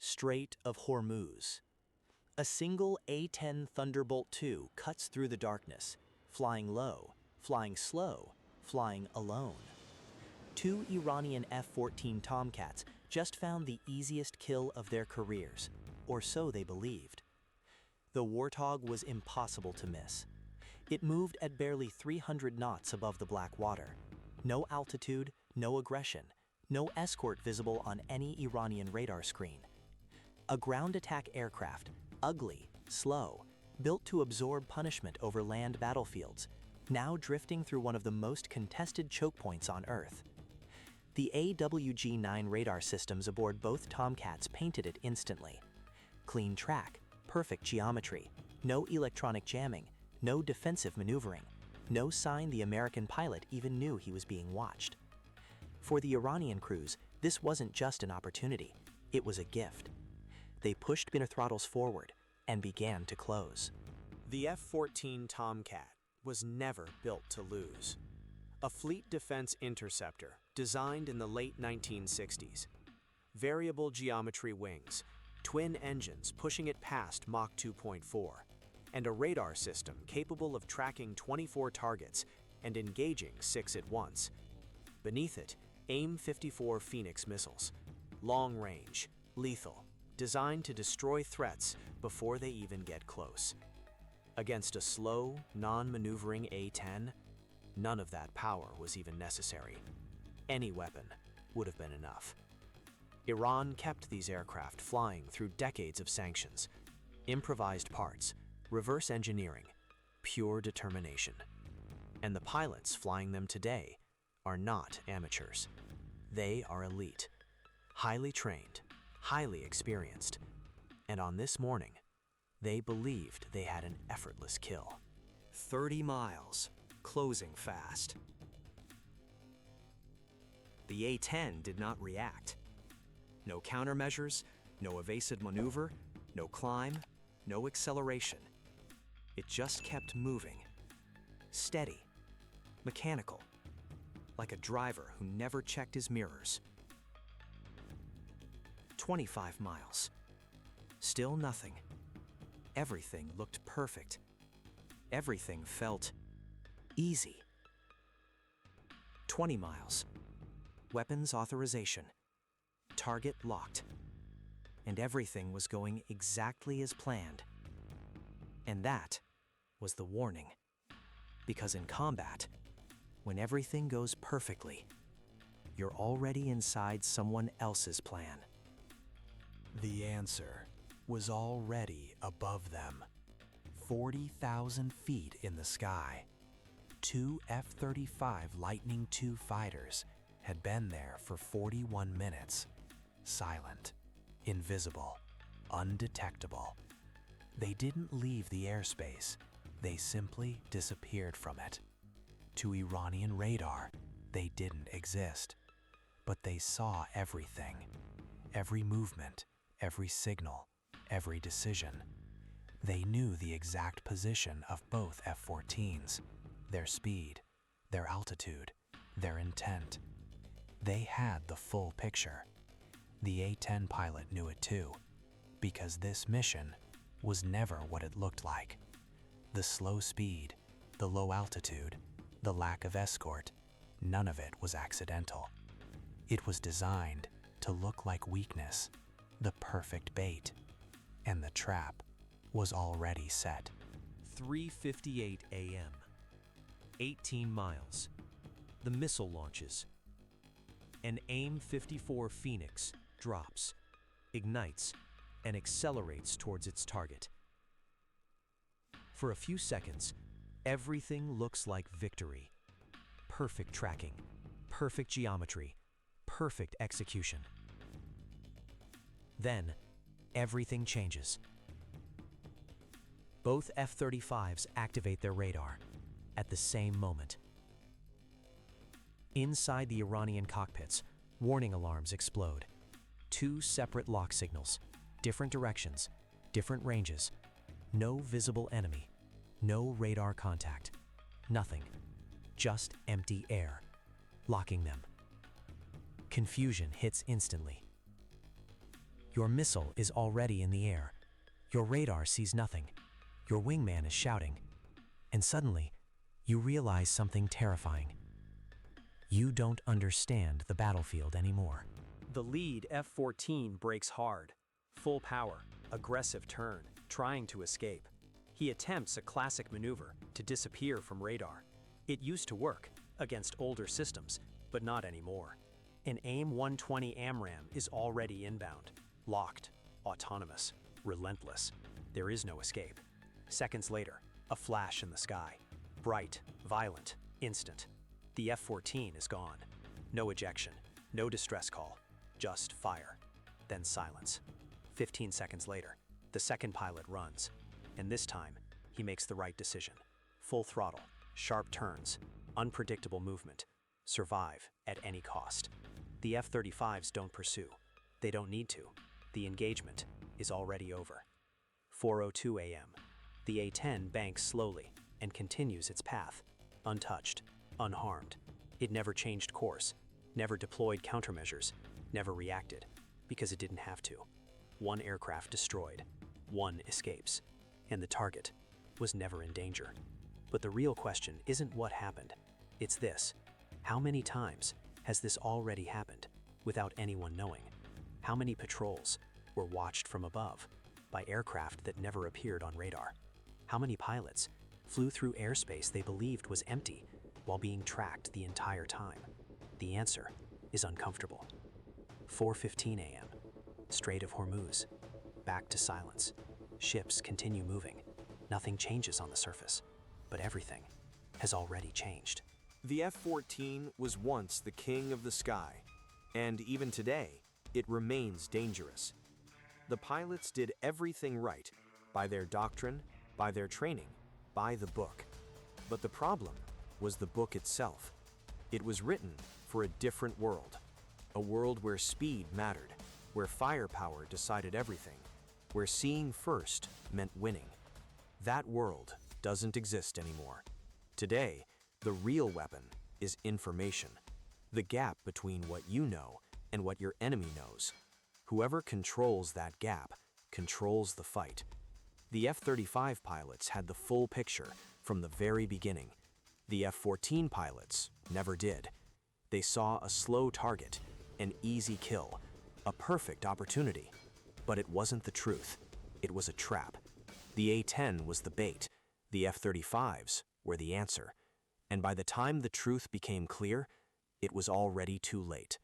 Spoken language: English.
Strait of Hormuz. A single A-10 Thunderbolt II cuts through the darkness, flying low, flying slow, flying alone. Two Iranian F-14 Tomcats just found the easiest kill of their careers, or so they believed. The Warthog was impossible to miss. It moved at barely 300 knots above the black water. No altitude, no aggression, no escort visible on any Iranian radar screen. A ground attack aircraft, ugly, slow, built to absorb punishment over land battlefields, now drifting through one of the most contested choke points on Earth. The AWG-9 radar systems aboard both Tomcats painted it instantly. Clean track, perfect geometry, no electronic jamming, no defensive maneuvering, no sign the American pilot even knew he was being watched. For the Iranian crews, this wasn't just an opportunity, it was a gift. They pushed inner throttles forward and began to close. The F-14 Tomcat was never built to lose. A fleet defense interceptor designed in the late 1960s. Variable geometry wings, twin engines pushing it past Mach 2.4, and a radar system capable of tracking 24 targets and engaging 6 at once. Beneath it, AIM-54 Phoenix missiles, long range, lethal, designed to destroy threats before they even get close. Against a slow, non-maneuvering A-10, none of that power was even necessary. Any weapon would have been enough. Iran kept these aircraft flying through decades of sanctions, improvised parts, reverse engineering, pure determination. And the pilots flying them today are not amateurs. They are elite, highly trained, highly experienced, and on this morning, they believed they had an effortless kill. 30 miles, closing fast. The A-10 did not react. No countermeasures, no evasive maneuver, no climb, no acceleration. It just kept moving. Steady, mechanical, like a driver who never checked his mirrors. 25 miles. Still nothing. Everything looked perfect. Everything felt easy. 20 miles. Weapons authorization. Target locked. And everything was going exactly as planned. And that was the warning. Because in combat, when everything goes perfectly, you're already inside someone else's plan. The answer was already above them. 40,000 feet in the sky. Two F-35 Lightning II fighters had been there for 41 minutes. Silent, invisible, undetectable. They didn't leave the airspace. They simply disappeared from it. To Iranian radar, they didn't exist. But they saw everything. Every movement, every signal, every decision. They knew the exact position of both F-14s, their speed, their altitude, their intent. They had the full picture. The A-10 pilot knew it too, because this mission was never what it looked like. The slow speed, the low altitude, the lack of escort, none of it was accidental. It was designed to look like weakness, the perfect bait, and the trap was already set. 3:58 a.m. 18 miles. The missile launches. An AIM-54 Phoenix drops, ignites, and accelerates towards its target. For a few seconds, everything looks like victory. Perfect tracking, perfect geometry, perfect execution. Then, everything changes. Both F-35s activate their radar at the same moment. Inside the Iranian cockpits, warning alarms explode. Two separate lock signals, different directions, different ranges, no visible enemy, no radar contact, nothing, just empty air, locking them. Confusion hits instantly. Your missile is already in the air. Your radar sees nothing. Your wingman is shouting. And suddenly, you realize something terrifying. You don't understand the battlefield anymore. The lead F-14 brakes hard. Full power, aggressive turn, trying to escape. He attempts a classic maneuver to disappear from radar. It used to work against older systems, but not anymore. An AIM-120 AMRAAM is already inbound, locked, autonomous, relentless. There is no escape. Seconds later, a flash in the sky. Bright, violent, instant. The F-14 is gone. No ejection, no distress call, just fire. Then silence. 15 seconds later, the second pilot runs. And this time, he makes the right decision. Full throttle, sharp turns, unpredictable movement. Survive at any cost. The F-35s don't pursue. They don't need to. The engagement is already over. 4:02 a.m. The A-10 banks slowly and continues its path, untouched, unharmed. It never changed course, never deployed countermeasures, never reacted, because it didn't have to. One aircraft destroyed, one escapes, and the target was never in danger. But the real question isn't what happened, it's this. How many times has this already happened without anyone knowing? How many patrols were watched from above by aircraft that never appeared on radar? How many pilots flew through airspace they believed was empty while being tracked the entire time? The answer is uncomfortable. 4:15 a.m. Strait of Hormuz. Back to silence. Ships continue moving. Nothing changes on the surface, but everything has already changed. The F-14 was once the king of the sky, and even today, it remains dangerous. The pilots did everything right, by their doctrine, by their training, by the book. But the problem was the book itself. It was written for a different world, a world where speed mattered, where firepower decided everything, where seeing first meant winning. That world doesn't exist anymore. Today, the real weapon is information, the gap between what you know and what your enemy knows. Whoever controls that gap controls the fight. The F-35 pilots had the full picture from the very beginning. The F-14 pilots never did. They saw a slow target, an easy kill, a perfect opportunity. But it wasn't the truth. It was a trap. The A-10 was the bait. The F-35s were the answer. And by the time the truth became clear, it was already too late.